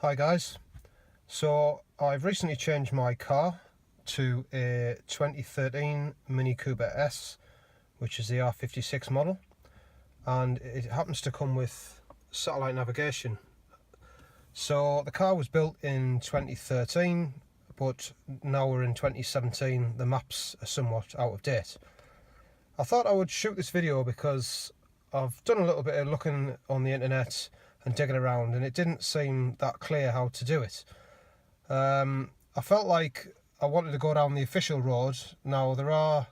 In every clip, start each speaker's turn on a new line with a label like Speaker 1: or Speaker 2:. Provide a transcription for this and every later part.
Speaker 1: Hi guys, so I've recently changed my car to a 2013 Mini Cooper S, which is the R56 model, and it happens to come with satellite navigation. So the car was built in 2013, but now we're in 2017, the maps are somewhat out of date. I thought I would shoot this video because I've done a little bit of looking on the internet and digging around, and it didn't seem that clear how to do it. I felt like I wanted to go down the official road. Now there are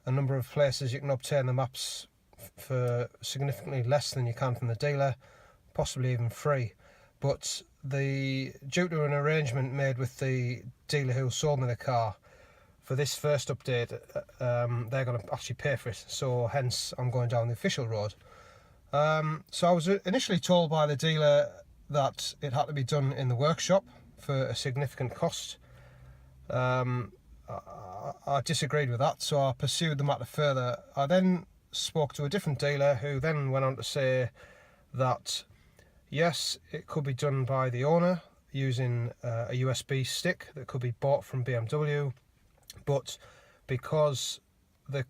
Speaker 1: a number of places you can obtain the maps for significantly less than you can from the dealer, possibly even free, but due to an arrangement made with the dealer who sold me the car, for this first update they're going to actually pay for it, so hence I'm going down the official road. So I was initially told by the dealer that it had to be done in the workshop for a significant cost. I disagreed with that, so I pursued the matter further. I then spoke to a different dealer who then went on to say that yes, it could be done by the owner using a USB stick that could be bought from BMW, but because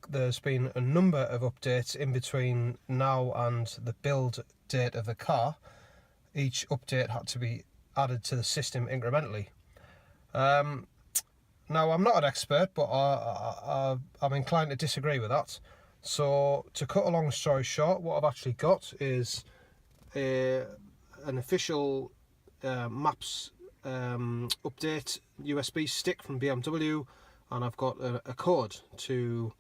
Speaker 1: there's been a number of updates in between now and the build date of the car, each update had to be added to the system incrementally. Now I'm not an expert, but I'm inclined to disagree with that. So to cut a long story short, what I've actually got is an official maps update USB stick from BMW, and I've got a code to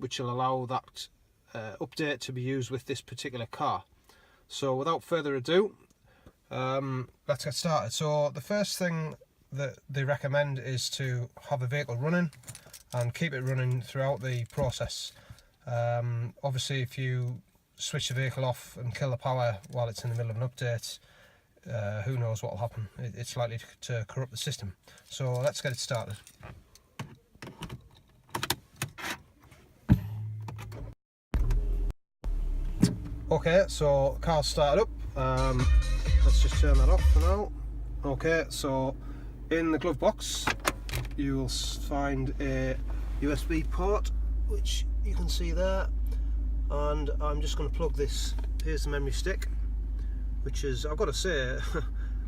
Speaker 1: which will allow that update to be used with this particular car. So without further ado, let's get started. So the first thing that they recommend is to have the vehicle running and keep it running throughout the process. Obviously if you switch the vehicle off and kill the power while it's in the middle of an update, who knows what will happen. It's likely to corrupt the system. So let's get it started. Okay, so car's started up. Let's just turn that off for now. Okay, so in the glove box you will find a USB port, which you can see there, and I'm just going to plug this. Here's the memory stick, which is, I've got to say,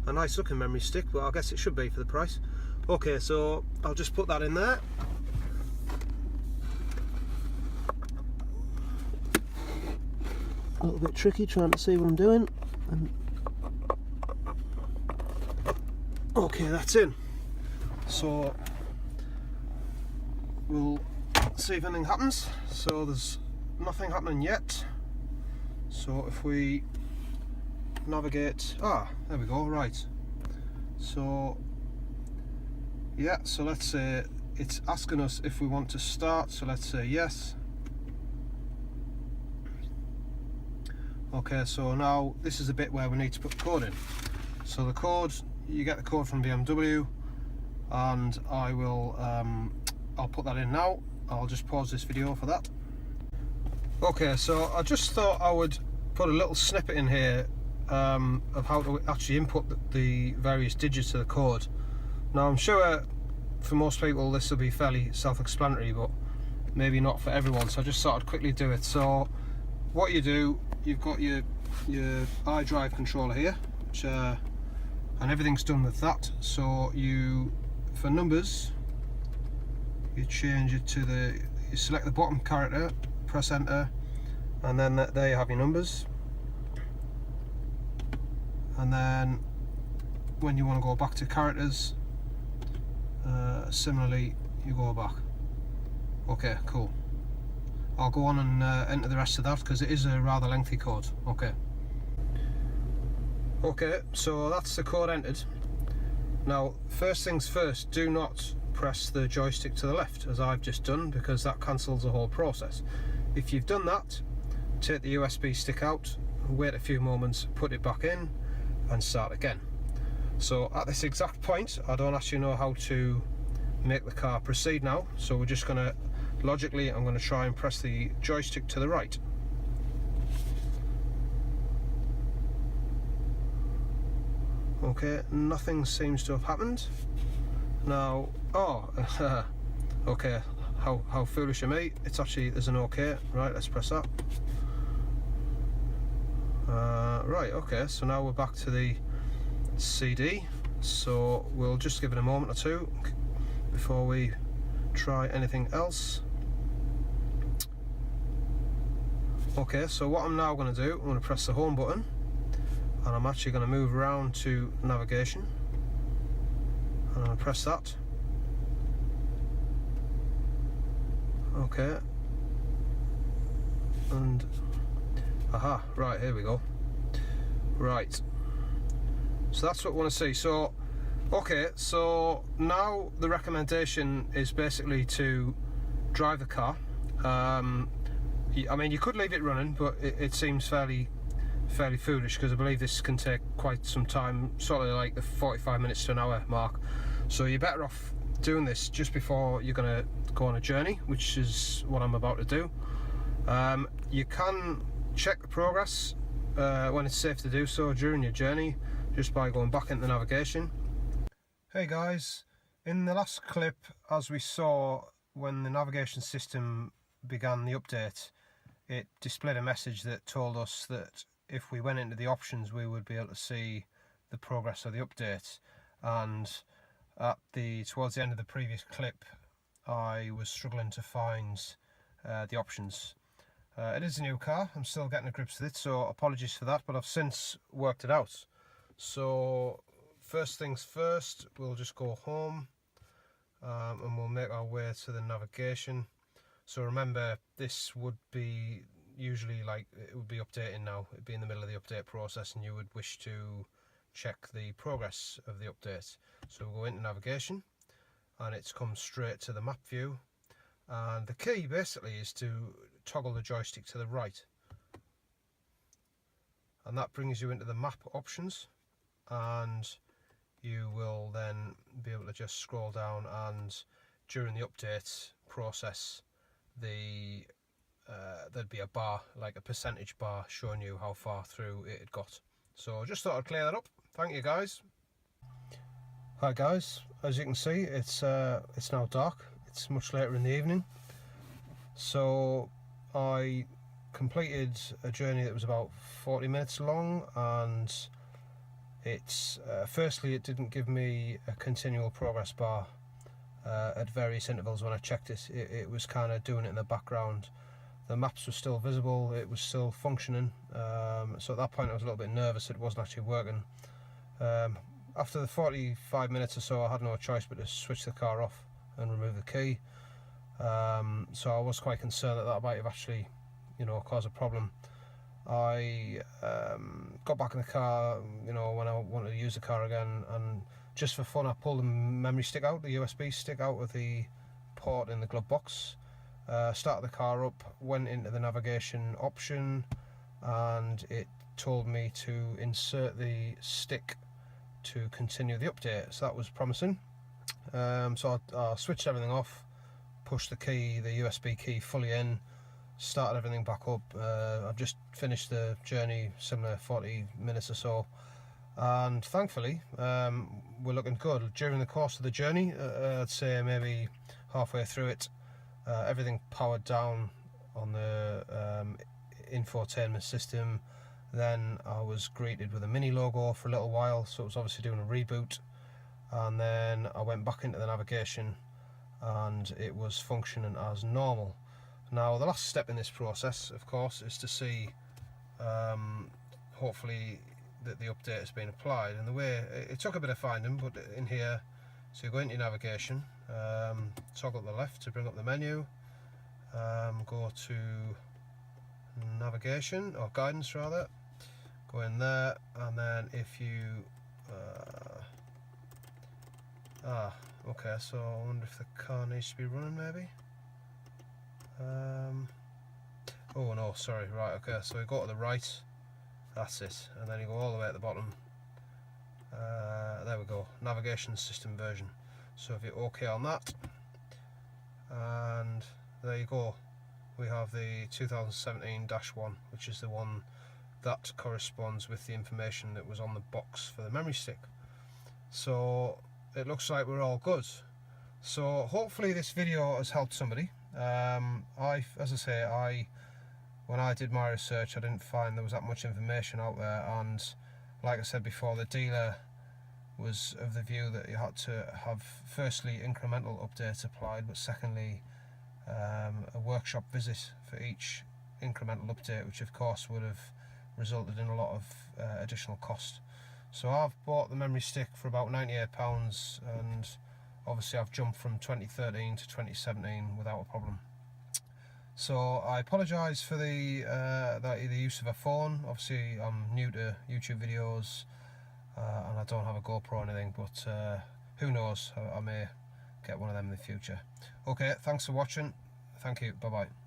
Speaker 1: a nice looking memory stick, but I guess it should be for the price. Okay, so I'll just put that in there. A little bit tricky trying to see what I'm doing. Okay, that's in. So we'll see if anything happens. So there's nothing happening yet. So if we navigate, there we go, right. So yeah, so let's say it's asking us if we want to start, so let's say yes. Okay, so now this is the bit where we need to put the code in. So the code, you get the code from BMW, and I will I'll put that in now. I'll just pause this video for that. Okay, so I just thought I would put a little snippet in here of how to actually input the various digits of the code. Now I'm sure for most people this will be fairly self-explanatory, but maybe not for everyone, so I just thought I'd quickly do it. So what you do, you've got your iDrive controller here, which and everything's done with that. So for numbers, you change it to you select the bottom character, press enter, and then there you have your numbers. And then when you want to go back to characters, similarly you go back. Okay, cool. I'll go on and enter the rest of that because it is a rather lengthy code. Okay, so that's the code entered. Now first things first, do not press the joystick to the left as I've just done, because that cancels the whole process. If you've done that, take the USB stick out, wait a few moments, put it back in and start again. So at this exact point I don't actually know how to make the car proceed now, so we're just going to logically, I'm going to try and press the joystick to the right. Okay, nothing seems to have happened. Now, oh, okay, how foolish of me. It's actually, there's an OK. Right, let's press that. Right, okay, so now we're back to the CD. So we'll just give it a moment or two before we try anything else. Okay, so what I'm now going to do, I'm going to press the home button, and I'm actually going to move around to navigation, and I'm going to press that. Okay, and aha, right, here we go. Right, so that's what we want to see. So okay, so now the recommendation is basically to drive the car. I mean, you could leave it running, but it seems fairly foolish, because I believe this can take quite some time, sort of like the 45 minutes to an hour mark. So you're better off doing this just before you're going to go on a journey, which is what I'm about to do. You can check the progress when it's safe to do so during your journey, just by going back into navigation. Hey guys, in the last clip, as we saw, when the navigation system began the update, it displayed a message that told us that if we went into the options, we would be able to see the progress of the update. And towards the end of the previous clip, I was struggling to find the options. It is a new car, I'm still getting to grips with it, so apologies for that, but I've since worked it out. So first things first, we'll just go home, and we'll make our way to the navigation. So remember, this would be usually, like, it would be updating now. It'd be in the middle of the update process, and you would wish to check the progress of the update. So we'll go into navigation, and it's come straight to the map view. And the key basically is to toggle the joystick to the right, and that brings you into the map options, and you will then be able to just scroll down, and during the update process, there'd be a bar, like a percentage bar, showing you how far through it had got. So I just thought I'd clear that up. Thank you guys. Hi guys, as you can see, it's now dark. It's much later in the evening. So I completed a journey that was about 40 minutes long, and it's firstly, it didn't give me a continual progress bar at various intervals when I checked it. It was kind of doing it in the background. The maps were still visible, it was still functioning, so at that point I was a little bit nervous it wasn't actually working. After the 45 minutes or so, I had no choice but to switch the car off and remove the key. So I was quite concerned that might have actually, caused a problem. I got back in the car, when I wanted to use the car again, and just for fun I pulled the memory stick out, the USB stick out of the port in the glove box, started the car up, went into the navigation option, and it told me to insert the stick to continue the update, so that was promising. So I switched everything off, pushed the USB key fully in, started everything back up. I've just finished the journey, similar 40 minutes or so, and thankfully we're looking good. During the course of the journey, I'd say maybe halfway through it, everything powered down on the infotainment system. Then I was greeted with a Mini logo for a little while, so it was obviously doing a reboot, and then I went back into the navigation and it was functioning as normal. Now the last step in this process, of course, is to see hopefully that the update has been applied. And the way it took a bit of finding, but in here, so you go into your navigation, toggle to the left to bring up the menu, go to navigation, or guidance rather, go in there, and then if you okay, so I wonder if the car needs to be running maybe. Oh no, sorry, right, okay, so you go to the right, that's it, and then you go all the way at the bottom. There we go, navigation system version. So if you OK on that, and there you go, we have the 2017-1, which is the one that corresponds with the information that was on the box for the memory stick. So it looks like we're all good. So hopefully this video has helped somebody. As I say, when I did my research, I didn't find there was that much information out there, and like I said before, the dealer was of the view that you had to have, firstly, incremental updates applied, but secondly, a workshop visit for each incremental update, which of course would have resulted in a lot of additional cost. So I've bought the memory stick for about £98, and obviously I've jumped from 2013 to 2017 without a problem. So I apologise for the use of a phone. Obviously I'm new to YouTube videos, and I don't have a GoPro or anything, but who knows, I may get one of them in the future. Okay, thanks for watching. Thank you, bye bye.